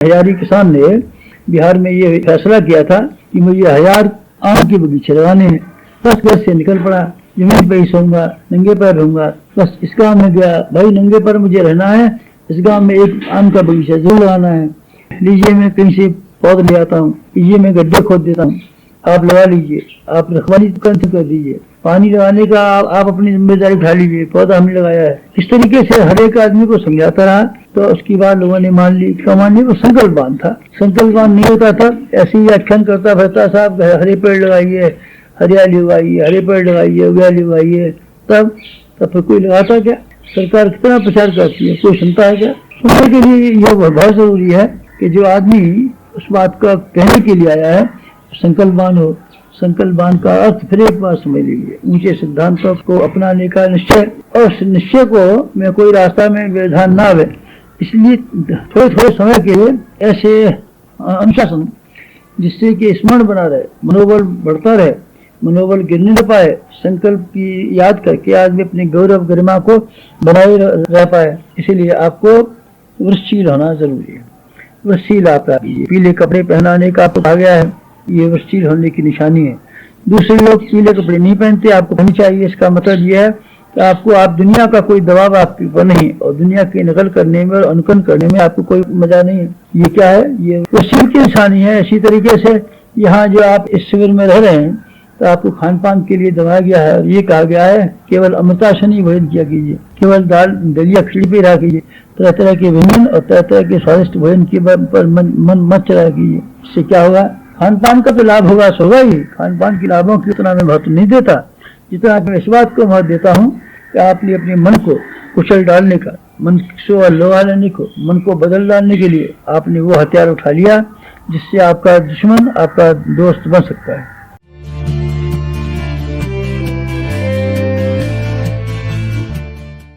हजारी किसान ने बिहार में ये फैसला किया था कि मुझे 1000 आम के बगीचे लगाने हैं। बस घर से निकल पड़ा, जमीन पे ही सोऊंगा, नंगे पैर रहूंगा। बस इस गांव में गया, भाई नंगे पैर मुझे रहना है, इस गांव में एक आम का बगीचा जरूर लगाना है। लीजिए मैं कहीं से पौध ले आता हूँ, लीजिए मैं गड्ढे खोद देता हूँ, आप लगा लीजिए, आप रखवाली कर दीजिए, पानी लगाने का आप अपनी जिम्मेदारी उठा लीजिए, पौधा हमने लगाया है। इस तरीके से हर एक आदमी को समझाता रहा। तो उसकी बात लोगों ने मान ली। क्या मान ली? वो संकल्प बांध था। संकल्प बांध नहीं होता था, ऐसे ही व्याख्यान करता फिरता, साहब हरे पेड़ लगाइए, हरियाली उगाइए, हरे पेड़ लगाइए, हरियाली उगाइए। तब फिर कोई लगाता क्या? सरकार कितना प्रचार करती है, कोई सुनता है क्या? सुनने के लिए यह बहुत जरूरी है कि जो आदमी उस बात का कहने के लिए आया है, संकल्प बांध हो। संकल्प बांध का अर्थ फिर एक बार समझ लीजिए, ऊंचे सिद्धांतों को अपनाने का निश्चय, और उस निश्चय को में कोई रास्ता में व्यवधान ना आवे। इसलिए थोड़े थोड़े समय के लिए ऐसे अनुशासन, जिससे कि स्मरण बना रहे, मनोबल बढ़ता रहे, मनोबल गिरने न पाए, संकल्प की याद करके आदमी अपने गौरव गरिमा को बनाए रह पाए। इसीलिए आपको वृक्षशील होना जरूरी है। वृक्षशील आप कीजिए। पीले कपड़े पहनाने का आपको कहा गया है, ये वृक्षशील होने की निशानी है। दूसरे लोग पीले कपड़े नहीं पहनते, आपको पहननी चाहिए। इसका मतलब यह है कि आपको आप दुनिया का कोई दबाव आपके ऊपर नहीं, और दुनिया की नकल करने में और अनुकरण करने में आपको कोई मजा नहीं है। ये क्या है? ये वृक्षशील की निशानी है। इसी तरीके से यहाँ जो आप इस शिविर में रह रहे हैं, तो आपको खान पान के लिए दबाया गया है, और ये कहा गया है केवल अमृतासन ही भोजन किया कीजिए, केवल दाल दलिया खिचड़ी पे रहा कीजिए, तरह तरह के व्यंजन और तरह तरह के स्वादिष्ट भोजन के पर मन मत चला कीजिए। इससे क्या होगा? खान पान का तो लाभ होगा, सो होगा ही। खान पान के लाभों की उतना मैं महत्व नहीं देता जितना मैं इस बात को महत्व देता हूँ कि आपने अपने मन को कुचल डालने का, मन को लगा लेने को, मन को बदल डालने के लिए आपने वो हथियार उठा लिया जिससे आपका दुश्मन आपका दोस्त बन सकता है।